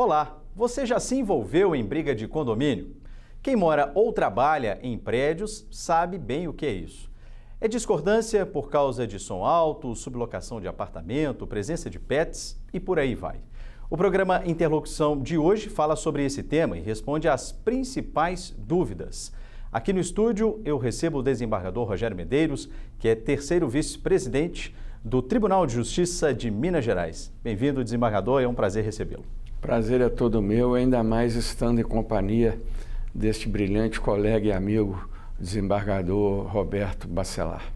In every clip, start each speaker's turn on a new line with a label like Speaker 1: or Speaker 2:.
Speaker 1: Olá, você já se envolveu em briga de condomínio? Quem mora ou trabalha em prédios sabe bem o que é isso. É discordância por causa de som alto, sublocação de apartamento, presença de pets e por aí vai. O programa Interlocução de hoje fala sobre esse tema e responde às principais dúvidas. Aqui no estúdio eu recebo o desembargador Rogério Medeiros, que é terceiro vice-presidente do Tribunal de Justiça de Minas Gerais. Bem-vindo, desembargador, é um prazer recebê-lo.
Speaker 2: Prazer é todo meu, ainda mais estando em companhia deste brilhante colega e amigo, desembargador Roberto Bacelar.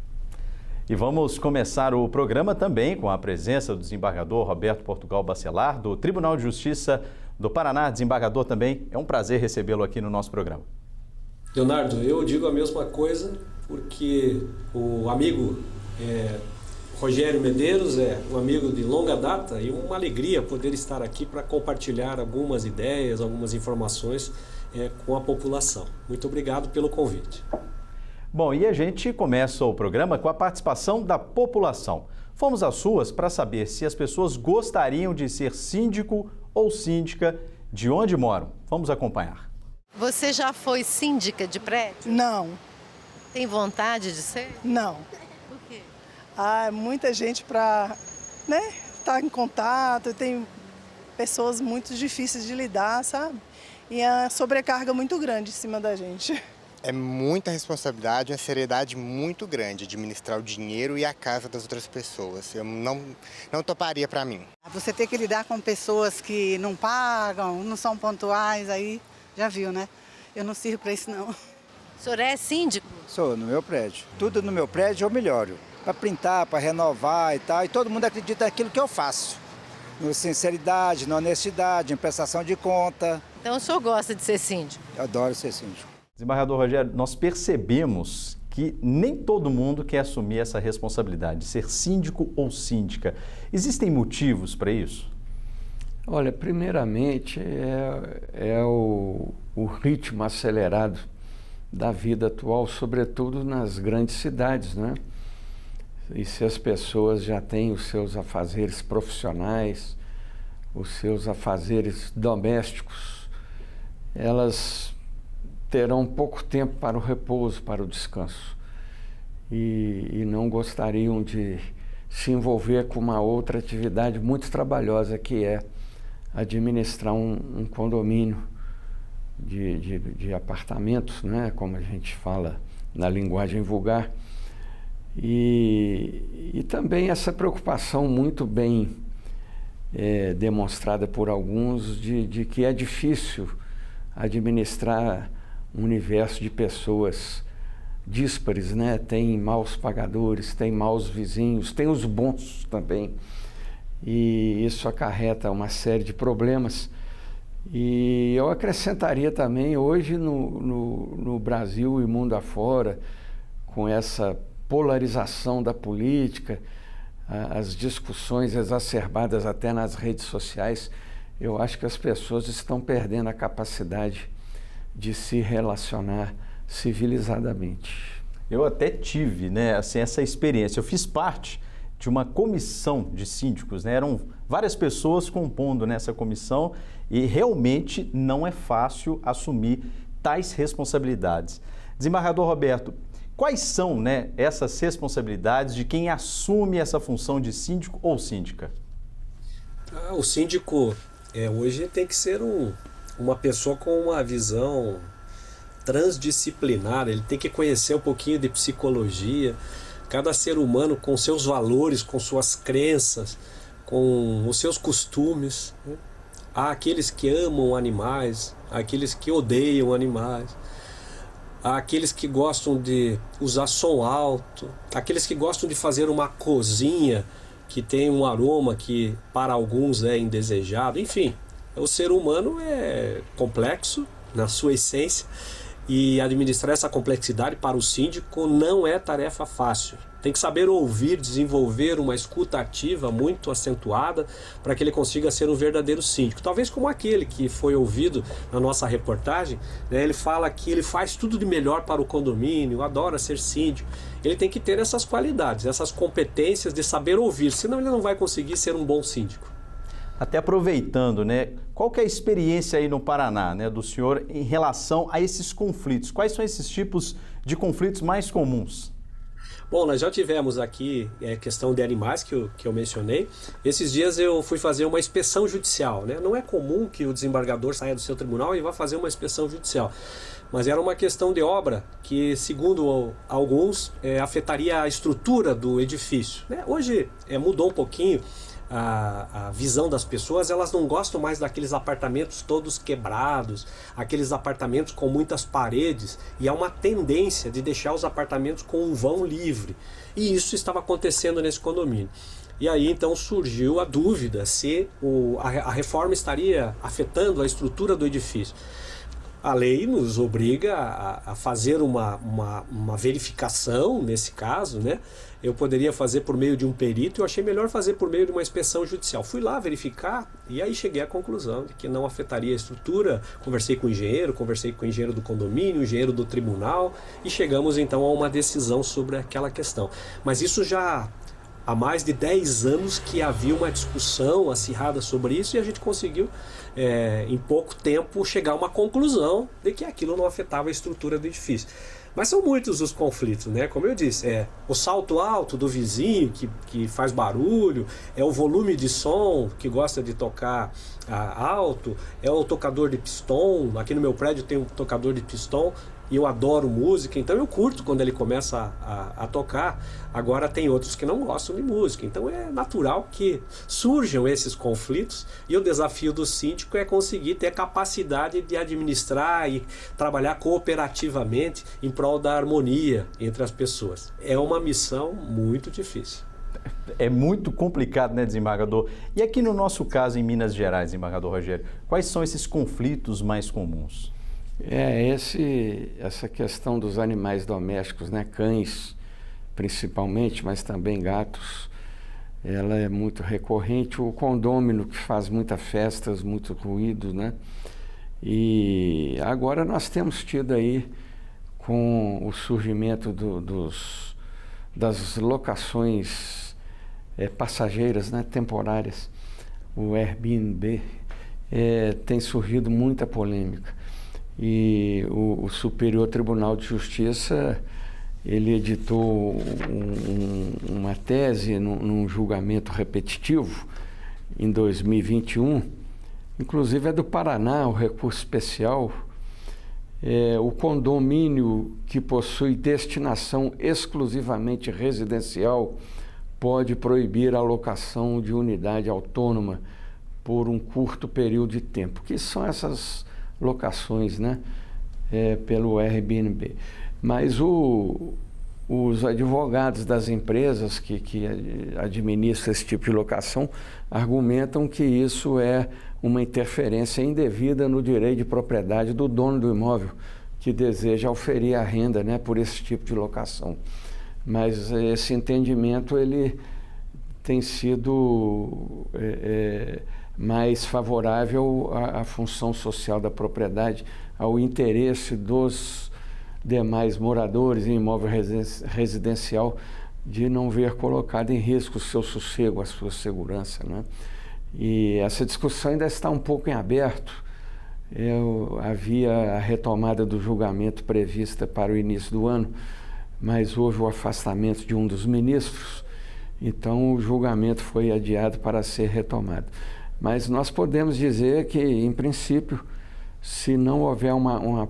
Speaker 1: E vamos começar o programa também com a presença do desembargador Roberto Portugal Bacelar, do Tribunal de Justiça do Paraná. Desembargador, também é um prazer recebê-lo aqui no nosso programa.
Speaker 3: Leonardo, eu digo a mesma coisa porque o amigo Rogério Medeiros é um amigo de longa data e uma alegria poder estar aqui para compartilhar algumas ideias, algumas informações com a população. Muito obrigado pelo convite.
Speaker 1: Bom, e a gente começa o programa com a participação da população. Fomos às ruas para saber se as pessoas gostariam de ser síndico ou síndica de onde moram. Vamos acompanhar.
Speaker 4: Você já foi síndica de prédio?
Speaker 5: Não.
Speaker 4: Tem vontade de ser?
Speaker 5: Não.
Speaker 4: Por quê?
Speaker 5: Muita gente para estar em contato, tem pessoas muito difíceis de lidar, sabe? E a sobrecarga muito grande em cima da gente.
Speaker 6: É muita responsabilidade, uma seriedade muito grande administrar o dinheiro e a casa das outras pessoas. Eu não toparia para mim.
Speaker 7: Você tem que lidar com pessoas que não pagam, não são pontuais, aí já viu, né? Eu não sirvo para isso, não.
Speaker 4: O senhor é síndico?
Speaker 8: Sou, no meu prédio. Tudo no meu prédio eu melhoro. Para pintar, para renovar e tal. E todo mundo acredita naquilo que eu faço. Na sinceridade, na honestidade, em prestação de conta.
Speaker 4: Então o senhor gosta de ser síndico?
Speaker 8: Eu adoro ser síndico.
Speaker 1: Desembargador Rogério, nós percebemos que nem todo mundo quer assumir essa responsabilidade de ser síndico ou síndica. Existem motivos para isso?
Speaker 2: Olha, primeiramente é o ritmo acelerado da vida atual, sobretudo nas grandes cidades, né? E se as pessoas já têm os seus afazeres profissionais, os seus afazeres domésticos, elas terão pouco tempo para o repouso, para o descanso. E não gostariam de se envolver com uma outra atividade muito trabalhosa, que é administrar um condomínio de apartamentos, né, como a gente fala na linguagem vulgar, e também essa preocupação muito bem demonstrada por alguns de que é difícil administrar um universo de pessoas díspares, né? Tem maus pagadores, tem maus vizinhos, tem os bons também. E isso acarreta uma série de problemas. E eu acrescentaria também, hoje no Brasil e mundo afora, com essa polarização da política, as discussões exacerbadas até nas redes sociais, eu acho que as pessoas estão perdendo a capacidade de se relacionar civilizadamente.
Speaker 1: Eu até tive, essa experiência. Eu fiz parte de uma comissão de síndicos, né? Eram várias pessoas compondo nessa comissão e realmente não é fácil assumir tais responsabilidades. Desembargador Roberto, quais são, essas responsabilidades de quem assume essa função de síndico ou síndica?
Speaker 3: O síndico hoje tem que ser uma pessoa com uma visão transdisciplinar, ele tem que conhecer um pouquinho de psicologia, cada ser humano com seus valores, com suas crenças, com os seus costumes, né? Há aqueles que amam animais, há aqueles que odeiam animais, há aqueles que gostam de usar som alto, aqueles que gostam de fazer uma cozinha que tem um aroma que para alguns é indesejado. Enfim, o ser humano é complexo na sua essência e administrar essa complexidade para o síndico não é tarefa fácil. Tem que saber ouvir, desenvolver uma escuta ativa muito acentuada para que ele consiga ser um verdadeiro síndico. Talvez como aquele que foi ouvido na nossa reportagem, né, ele fala que ele faz tudo de melhor para o condomínio, adora ser síndico. Ele tem que ter essas qualidades, essas competências de saber ouvir, senão ele não vai conseguir ser um bom síndico.
Speaker 1: Até aproveitando, né, qual que é a experiência aí no Paraná, né, do senhor em relação a esses conflitos? Quais são esses tipos de conflitos mais comuns?
Speaker 3: Bom, nós já tivemos aqui questão de animais que eu mencionei. Esses dias eu fui fazer uma inspeção judicial, né? Não é comum que o desembargador saia do seu tribunal e vá fazer uma inspeção judicial. Mas era uma questão de obra que, segundo alguns, afetaria a estrutura do edifício, né? Hoje mudou um pouquinho a visão das pessoas, elas não gostam mais daqueles apartamentos todos quebrados, aqueles apartamentos com muitas paredes, e há uma tendência de deixar os apartamentos com um vão livre. E isso estava acontecendo nesse condomínio. E aí então surgiu a dúvida se a reforma estaria afetando a estrutura do edifício. A lei nos obriga a fazer uma verificação nesse caso, né? Eu poderia fazer por meio de um perito, eu achei melhor fazer por meio de uma inspeção judicial. Fui lá verificar e aí cheguei à conclusão de que não afetaria a estrutura. Conversei com o engenheiro do condomínio, o engenheiro do tribunal e chegamos então a uma decisão sobre aquela questão. Mas isso já há mais de 10 anos que havia uma discussão acirrada sobre isso e a gente conseguiu, em pouco tempo, chegar a uma conclusão de que aquilo não afetava a estrutura do edifício. Mas são muitos os conflitos, né? Como eu disse, o salto alto do vizinho que faz barulho, é o volume de som que gosta de tocar alto, é o tocador de piston. Aqui no meu prédio tem um tocador de piston e eu adoro música, então eu curto quando ele começa a tocar. Agora tem outros que não gostam de música, então é natural que surjam esses conflitos e o desafio do síndico é conseguir ter a capacidade de administrar e trabalhar cooperativamente em prol da harmonia entre as pessoas. É uma missão muito difícil.
Speaker 1: É muito complicado, né, desembargador? E aqui no nosso caso em Minas Gerais, desembargador Rogério, quais são esses conflitos mais comuns?
Speaker 2: Essa questão dos animais domésticos, né, cães principalmente, mas também gatos, ela é muito recorrente. O condômino que faz muitas festas, muito ruído, né? E agora nós temos tido aí, com o surgimento das locações passageiras, né, temporárias, o Airbnb, tem surgido muita polêmica. E o Superior Tribunal de Justiça, ele editou uma tese num julgamento repetitivo em 2021, inclusive é do Paraná, o recurso especial. O condomínio que possui destinação exclusivamente residencial pode proibir a locação de unidade autônoma por um curto período de tempo, que são essas locações, né, pelo Airbnb. Mas os advogados das empresas que administram esse tipo de locação argumentam que isso é uma interferência indevida no direito de propriedade do dono do imóvel que deseja oferir a renda, né, por esse tipo de locação. Mas esse entendimento ele tem sido mais favorável à função social da propriedade, ao interesse dos demais moradores em imóvel residencial de não ver colocado em risco o seu sossego, a sua segurança, né? E essa discussão ainda está um pouco em aberto. Havia a retomada do julgamento prevista para o início do ano, mas houve o afastamento de um dos ministros, então o julgamento foi adiado para ser retomado. Mas nós podemos dizer que, em princípio, se não houver uma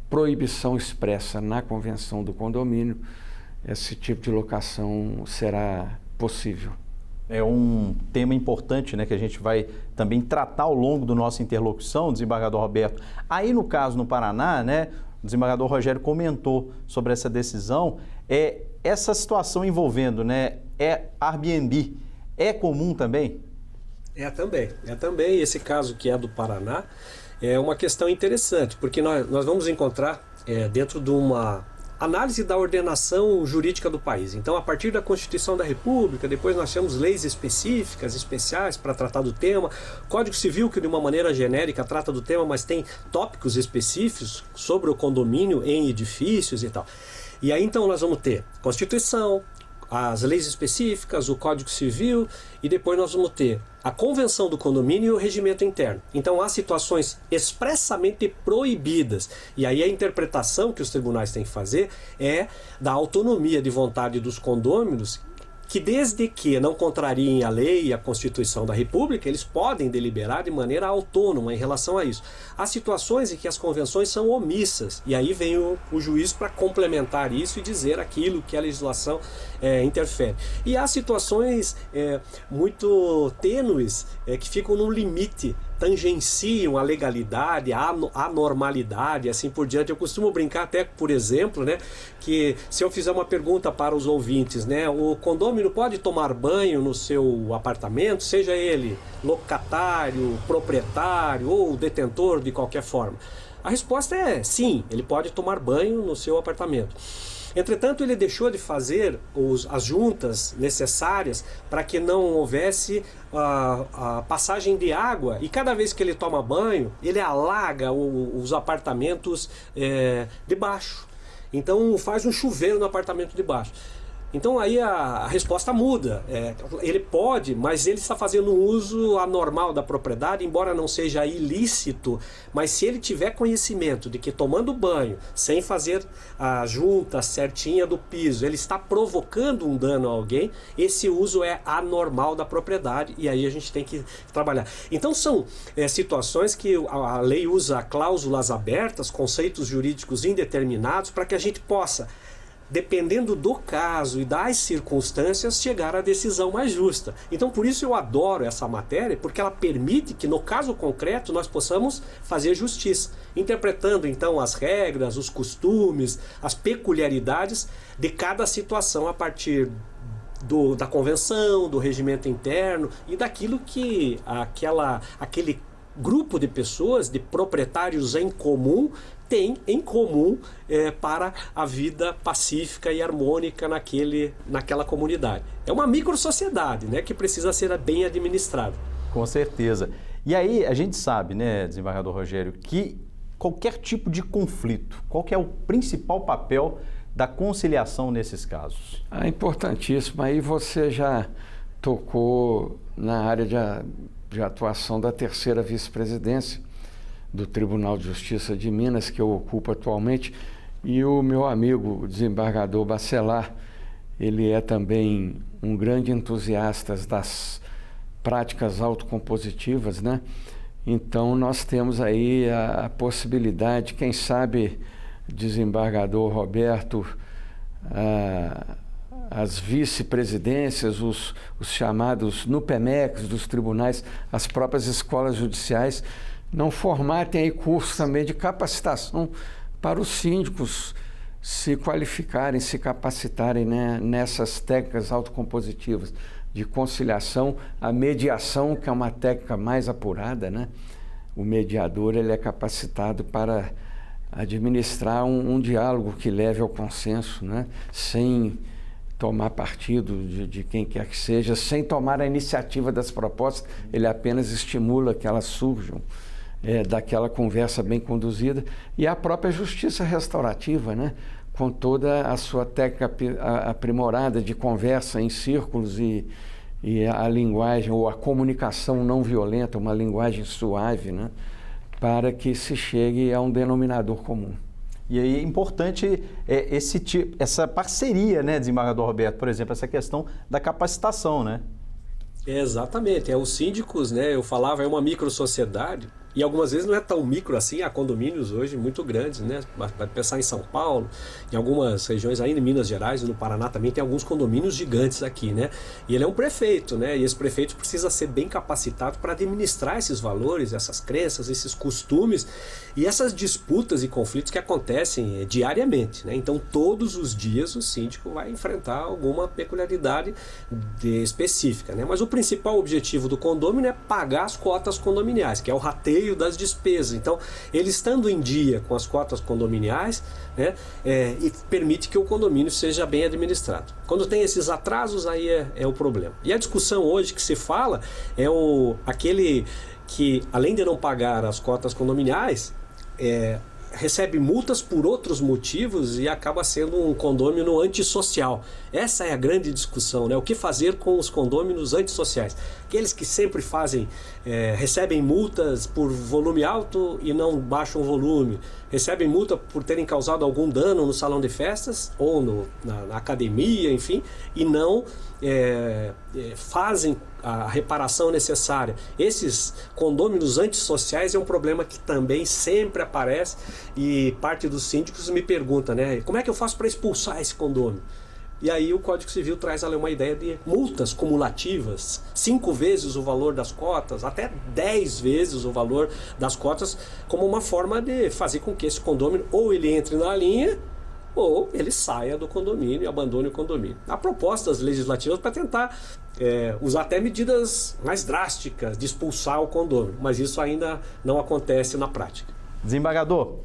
Speaker 2: proibição expressa na convenção do condomínio, esse tipo de locação será possível.
Speaker 1: É um tema importante, né, que a gente vai também tratar ao longo do nossa interlocução, desembargador Roberto. Aí, no caso, no Paraná, né, o desembargador Rogério comentou sobre essa decisão. Essa situação envolvendo, né, Airbnb, é comum também?
Speaker 3: É também. Esse caso que é do Paraná é uma questão interessante, porque nós vamos encontrar dentro de uma análise da ordenação jurídica do país. Então, a partir da Constituição da República, depois nós temos leis específicas, especiais para tratar do tema, Código Civil, que de uma maneira genérica trata do tema, mas tem tópicos específicos sobre o condomínio em edifícios e tal. E aí então nós vamos ter Constituição, as leis específicas, o Código Civil, e depois nós vamos ter a convenção do condomínio e o regimento interno. Então há situações expressamente proibidas, e aí a interpretação que os tribunais têm que fazer é da autonomia de vontade dos condôminos, que desde que não contrariem a lei e a Constituição da República, eles podem deliberar de maneira autônoma em relação a isso. Há situações em que as convenções são omissas, e aí vem o juiz para complementar isso e dizer aquilo que a legislação interfere. E há situações muito tênues que ficam no limite, tangenciam a legalidade, a normalidade, assim por diante. Eu costumo brincar até, por exemplo, né, que se eu fizer uma pergunta para os ouvintes, né, o condômino pode tomar banho no seu apartamento, seja ele locatário, proprietário ou detentor de qualquer forma? A resposta é sim, ele pode tomar banho no seu apartamento. Entretanto, ele deixou de fazer as juntas necessárias para que não houvesse a passagem de água, e cada vez que ele toma banho, ele alaga os apartamentos de baixo. Então faz um chuveiro no apartamento de baixo. Então aí a resposta muda. Ele pode, mas ele está fazendo um uso anormal da propriedade, embora não seja ilícito, mas se ele tiver conhecimento de que tomando banho, sem fazer a junta certinha do piso, ele está provocando um dano a alguém, esse uso é anormal da propriedade, e aí a gente tem que trabalhar. Então são situações que a lei usa cláusulas abertas, conceitos jurídicos indeterminados, para que a gente possa, dependendo do caso e das circunstâncias, chegar à decisão mais justa. Então, por isso eu adoro essa matéria, porque ela permite que, no caso concreto, nós possamos fazer justiça, interpretando, então, as regras, os costumes, as peculiaridades de cada situação a partir da convenção, do regimento interno e daquilo que aquele grupo de pessoas, de proprietários em comum, tem em comum para a vida pacífica e harmônica naquela comunidade. É uma microsociedade, né, que precisa ser bem administrada.
Speaker 1: Com certeza. E aí a gente sabe, né, desembargador Rogério, que qualquer tipo de conflito, qual que é o principal papel da conciliação nesses casos?
Speaker 2: É importantíssimo. Aí você já tocou na área de atuação da terceira vice-presidência do Tribunal de Justiça de Minas, que eu ocupo atualmente, e o meu amigo, o desembargador Bacelar, ele é também um grande entusiasta das práticas autocompositivas, né? Então nós temos aí a possibilidade, quem sabe, desembargador Roberto, as vice-presidências, os chamados NUPEMECs dos tribunais, as próprias escolas judiciais, não formatem aí cursos também de capacitação para os síndicos se qualificarem, se capacitarem, né, nessas técnicas autocompositivas de conciliação, a mediação, que é uma técnica mais apurada, né? O mediador, ele é capacitado para administrar um diálogo que leve ao consenso, né? Sem tomar partido de quem quer que seja, sem tomar a iniciativa das propostas, ele apenas estimula que elas surjam daquela conversa bem conduzida, e a própria justiça restaurativa, né? Com toda a sua técnica aprimorada de conversa em círculos e a linguagem ou a comunicação não violenta, uma linguagem suave, né? Para que se chegue a um denominador comum.
Speaker 1: E aí é importante essa parceria, né, desembargador Roberto, por exemplo, essa questão da capacitação, né?
Speaker 3: Exatamente, os síndicos, né, eu falava, é uma microsociedade, e algumas vezes não é tão micro assim, há condomínios hoje muito grandes, né? Vai pensar em São Paulo, em algumas regiões ainda em Minas Gerais e no Paraná também tem alguns condomínios gigantes aqui, né? E ele é um prefeito, né? E esse prefeito precisa ser bem capacitado para administrar esses valores, essas crenças, esses costumes e essas disputas e conflitos que acontecem diariamente, né? Então todos os dias o síndico vai enfrentar alguma peculiaridade específica, né? Mas o principal objetivo do condômino é pagar as cotas condominiais, que é o rateio das despesas. Então, ele estando em dia com as cotas condominiais, né, e permite que o condomínio seja bem administrado. Quando tem esses atrasos, aí é o problema. E a discussão hoje que se fala é aquele que, além de não pagar as cotas condominiais, recebe multas por outros motivos e acaba sendo um condômino antissocial. Essa é a grande discussão, né? O que fazer com os condôminos antissociais? Aqueles que sempre recebem multas por volume alto e não baixam o volume, recebem multa por terem causado algum dano no salão de festas ou na academia, enfim, e não fazem a reparação necessária. Esses condôminos antissociais é um problema que também sempre aparece e parte dos síndicos me pergunta, né? Como é que eu faço para expulsar esse condômino? E aí o Código Civil traz ali uma ideia de multas cumulativas, 5 vezes o valor das cotas, até 10 vezes o valor das cotas, como uma forma de fazer com que esse condômino ou ele entre na linha ou ele saia do condomínio e abandone o condomínio. Há propostas legislativas para tentar usar até medidas mais drásticas de expulsar o condômino, mas isso ainda não acontece na prática.
Speaker 1: Desembargador,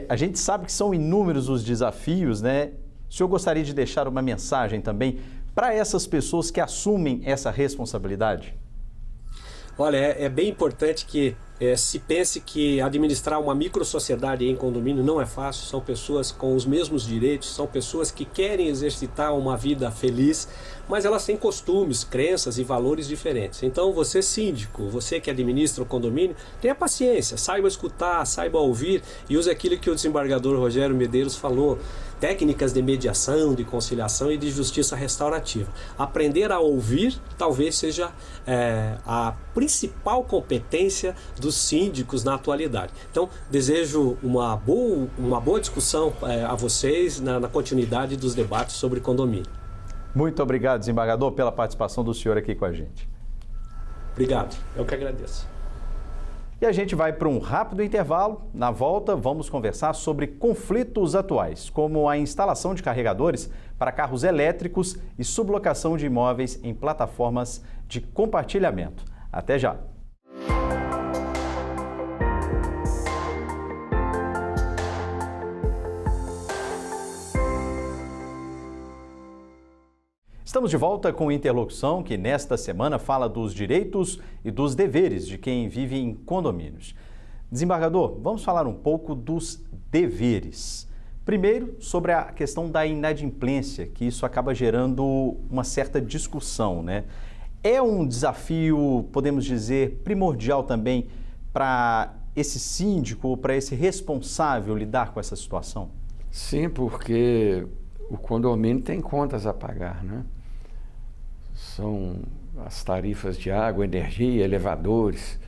Speaker 1: a gente sabe que são inúmeros os desafios, né? O senhor gostaria de deixar uma mensagem também para essas pessoas que assumem essa responsabilidade?
Speaker 3: Olha, é bem importante que se pense que administrar uma microsociedade em condomínio não é fácil. São pessoas com os mesmos direitos, são pessoas que querem exercitar uma vida feliz, mas elas têm costumes, crenças e valores diferentes. Então você síndico, você que administra o condomínio, tenha paciência, saiba escutar, saiba ouvir e use aquilo que o desembargador Rogério Medeiros falou, técnicas de mediação, de conciliação e de justiça restaurativa. Aprender a ouvir talvez seja a principal competência dos síndicos na atualidade. Então, desejo uma boa discussão a vocês na continuidade dos debates sobre condomínio.
Speaker 1: Muito obrigado, desembargador, pela participação do senhor aqui com a gente.
Speaker 3: Obrigado, eu que agradeço.
Speaker 1: E a gente vai para um rápido intervalo. Na volta, vamos conversar sobre conflitos atuais, como a instalação de carregadores para carros elétricos e sublocação de imóveis em plataformas de compartilhamento. Até já! Estamos de volta com Interlocução, que nesta semana fala dos direitos e dos deveres de quem vive em condomínios. Desembargador, vamos falar um pouco dos deveres. Primeiro, sobre a questão da inadimplência, que isso acaba gerando uma certa discussão, né? É um desafio, podemos dizer, primordial também para esse síndico ou para esse responsável lidar com essa situação?
Speaker 2: Sim, porque o condomínio tem contas a pagar, né? São as tarifas de água, energia, elevadores,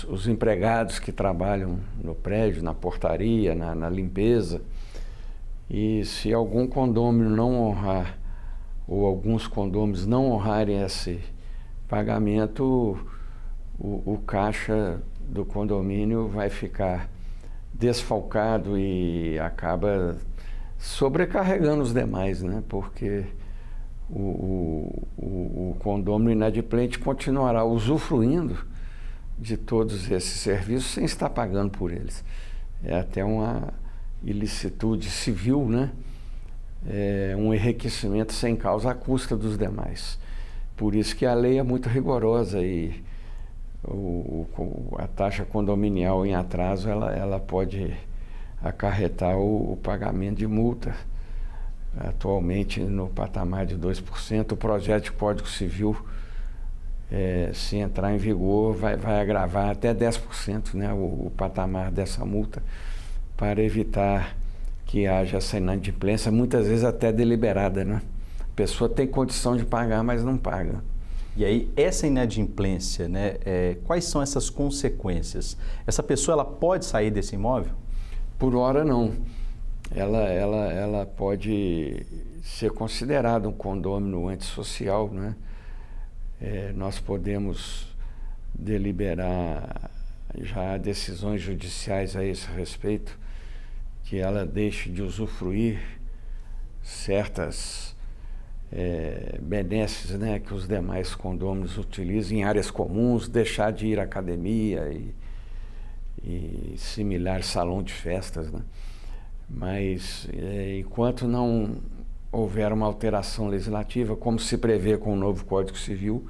Speaker 2: os empregados que trabalham no prédio, na portaria, na limpeza. E se algum condômino não honrar, ou alguns condôminos não honrarem esse pagamento, o caixa do condomínio vai ficar desfalcado e acaba sobrecarregando os demais, né? Porque o condomínio inadimplente continuará usufruindo de todos esses serviços sem estar pagando por eles. É até uma ilicitude civil, né? É um enriquecimento sem causa à custa dos demais. Por isso que a lei é muito rigorosa e a taxa condominial em atraso ela pode acarretar o pagamento de multa. Atualmente no patamar de 2%, o projeto de Código Civil, se entrar em vigor, vai agravar até 10%, né, o patamar dessa multa, para evitar que haja essa inadimplência, muitas vezes até deliberada, né? A pessoa tem condição de pagar, mas não paga.
Speaker 1: E aí, essa inadimplência, né, quais são essas consequências? Essa pessoa ela pode sair desse imóvel?
Speaker 2: Por hora, não. Ela pode ser considerada um condômino antissocial, né? Nós podemos deliberar já decisões judiciais a esse respeito, que ela deixe de usufruir certas benesses, né, que os demais condôminos utilizam em áreas comuns, deixar de ir à academia e similar salão de festas, né? Mas enquanto não houver uma alteração legislativa, como se prevê com o novo Código Civil,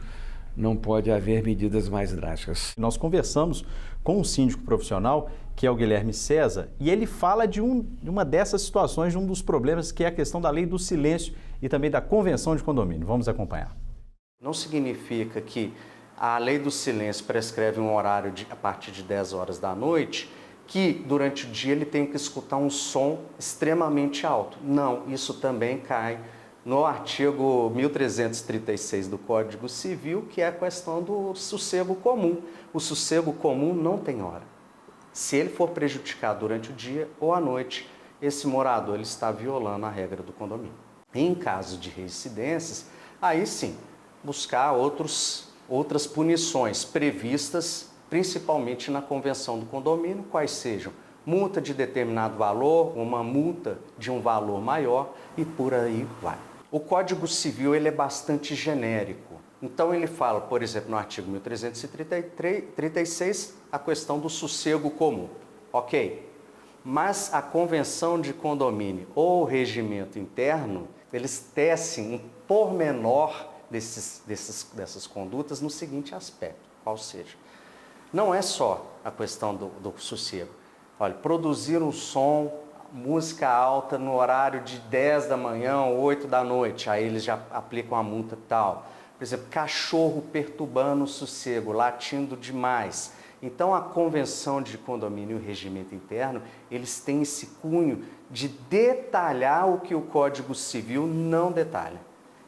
Speaker 2: não pode haver medidas mais drásticas.
Speaker 1: Nós conversamos com um síndico profissional que é o Guilherme César, e ele fala de uma dessas situações, de um dos problemas, que é a questão da lei do silêncio e também da convenção de condomínio. Vamos acompanhar.
Speaker 9: Não significa que a lei do silêncio prescreve um horário a partir de 10 horas da noite, que durante o dia ele tem que escutar um som extremamente alto. Não, isso também cai no artigo 1336 do Código Civil, que é a questão do sossego comum. O sossego comum não tem hora. Se ele for prejudicado durante o dia ou à noite, esse morador ele está violando a regra do condomínio. Em caso de reincidências, aí sim, buscar outras punições previstas principalmente na convenção do condomínio, quais sejam multa de determinado valor, uma multa de um valor maior e por aí vai. O Código Civil ele é bastante genérico. Então ele fala, por exemplo, no artigo 1336, a questão do sossego comum. Ok, mas a convenção de condomínio ou o regimento interno, eles tecem um pormenor dessas condutas no seguinte aspecto, qual seja, não é só a questão do sossego. Olha, produzir um som, música alta no horário de 10 da manhã ou 8 da noite, aí eles já aplicam a multa tal. Por exemplo, cachorro perturbando o sossego, latindo demais. Então, a convenção de condomínio e o regimento interno, eles têm esse cunho de detalhar o que o Código Civil não detalha.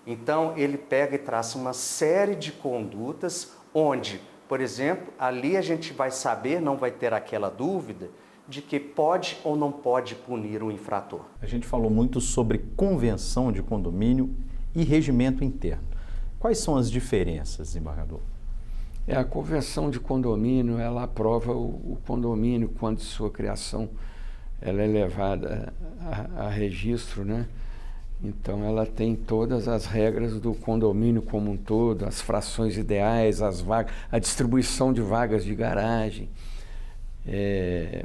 Speaker 9: Então, ele pega e traça uma série de condutas onde, por exemplo, ali a gente vai saber, não vai ter aquela dúvida de que pode ou não pode punir um infrator.
Speaker 1: A gente falou muito sobre convenção de condomínio e regimento interno. Quais são as diferenças, desembargador?
Speaker 2: A convenção de condomínio, ela aprova o condomínio quando sua criação ela é levada a registro, né? Então, ela tem todas as regras do condomínio como um todo, as frações ideais, as vagas, a distribuição de vagas de garagem.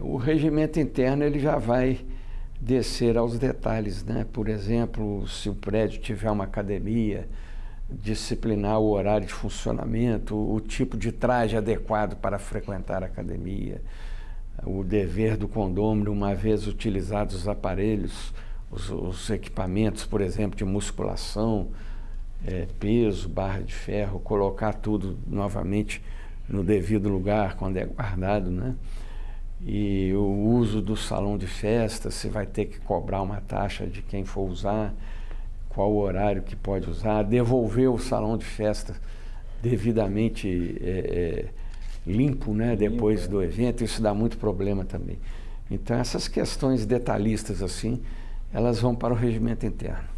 Speaker 2: O regimento interno ele já vai descer aos detalhes, né? Por exemplo, se o prédio tiver uma academia, disciplinar o horário de funcionamento, o tipo de traje adequado para frequentar a academia, o dever do condômino, uma vez utilizados os aparelhos, os equipamentos, por exemplo, de musculação, peso, barra de ferro, colocar tudo novamente no devido lugar quando é guardado, né? E o uso do salão de festa, se vai ter que cobrar uma taxa de quem for usar, qual o horário que pode usar, devolver o salão de festa devidamente limpo, né? Depois do evento, isso dá muito problema também. Então, essas questões detalhistas assim, elas vão para o regimento interno.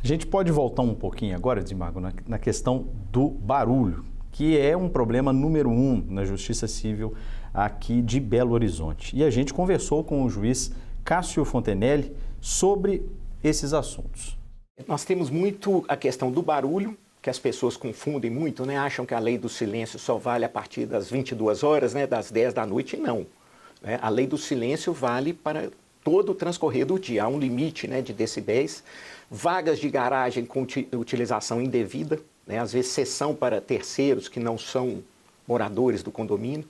Speaker 1: A gente pode voltar um pouquinho agora, desembargador, na questão do barulho, que é um problema número 1 na Justiça Civil aqui de Belo Horizonte. E a gente conversou com o juiz Cássio Fontenelle sobre esses assuntos.
Speaker 10: Nós temos muito a questão do barulho, que as pessoas confundem muito, né? Acham que a lei do silêncio só vale a partir das 22 horas, né? Das 10 da noite, não. Né? A lei do silêncio vale para todo o transcorrer do dia. Há um limite, né, de decibéis. Vagas de garagem com utilização indevida, né? Às vezes cessão para terceiros que não são moradores do condomínio.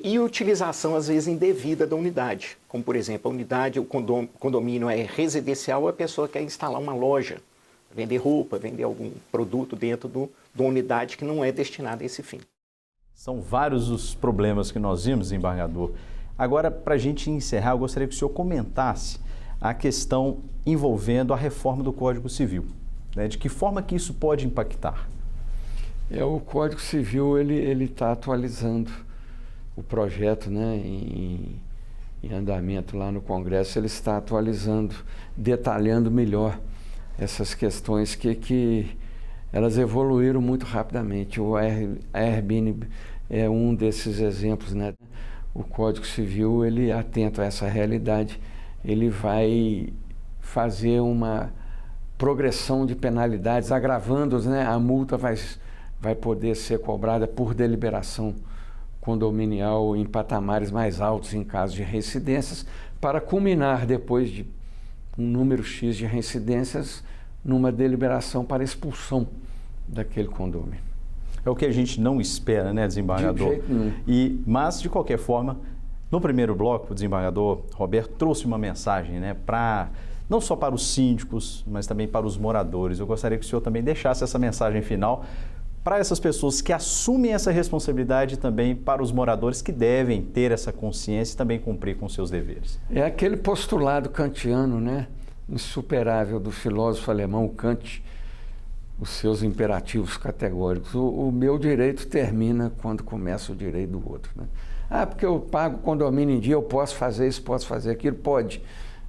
Speaker 10: E utilização, às vezes, indevida da unidade. Como, por exemplo, a unidade, o condomínio é residencial, a pessoa quer instalar uma loja, vender roupa, vender algum produto dentro de uma unidade que não é destinada a esse fim.
Speaker 1: São vários os problemas que nós vimos, desembargador. Agora, para a gente encerrar, eu gostaria que o senhor comentasse a questão envolvendo a reforma do Código Civil. Né? De que forma que isso pode impactar?
Speaker 2: O Código Civil ele está atualizando o projeto, né, em andamento lá no Congresso. Ele está atualizando, detalhando melhor essas questões que elas evoluíram muito rapidamente. O Airbnb é um desses exemplos, né? O Código Civil, ele atento a essa realidade, ele vai fazer uma progressão de penalidades, agravando-os, né? A multa vai poder ser cobrada por deliberação condominial em patamares mais altos em caso de reincidências, para culminar depois de um número X de reincidências numa deliberação para expulsão daquele condomínio.
Speaker 1: É o que a gente não espera, né, desembargador?
Speaker 2: De jeito nenhum.
Speaker 1: Mas, de qualquer forma, No primeiro bloco, o desembargador Roberto trouxe uma mensagem, né, não só para os síndicos, mas também para os moradores. Eu gostaria que o senhor também deixasse essa mensagem final para essas pessoas que assumem essa responsabilidade e também para os moradores que devem ter essa consciência e também cumprir com seus deveres.
Speaker 2: É aquele postulado kantiano, né, insuperável do filósofo alemão Kant, os seus imperativos categóricos. O meu direito termina quando começa o direito do outro, né? Ah, porque eu pago condomínio em dia, eu posso fazer isso, posso fazer aquilo, pode.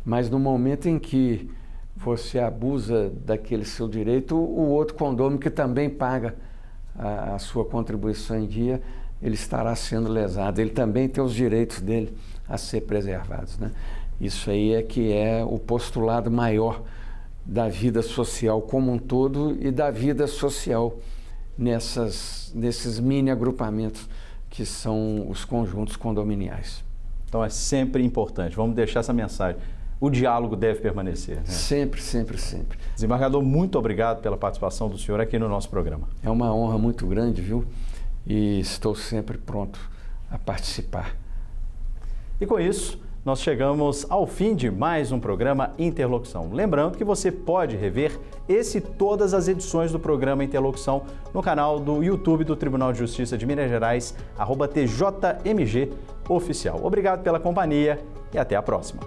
Speaker 2: Mas no momento em que você abusa daquele seu direito, o outro condômino que também paga a sua contribuição em dia, ele estará sendo lesado. Ele também tem os direitos dele a ser preservados, né? Isso aí é que é o postulado maior da vida social como um todo e da vida social nesses mini agrupamentos que são os conjuntos condominiais.
Speaker 1: Então é sempre importante, vamos deixar essa mensagem. O diálogo deve permanecer, né?
Speaker 2: Sempre, sempre, sempre.
Speaker 1: Desembargador, muito obrigado pela participação do senhor aqui no nosso programa.
Speaker 2: É uma honra muito grande, viu? E estou sempre pronto a participar.
Speaker 1: E com isso, nós chegamos ao fim de mais um programa Interlocução. Lembrando que você pode rever esse e todas as edições do programa Interlocução no canal do YouTube do Tribunal de Justiça de Minas Gerais, @TJMG Oficial. Obrigado pela companhia e até a próxima.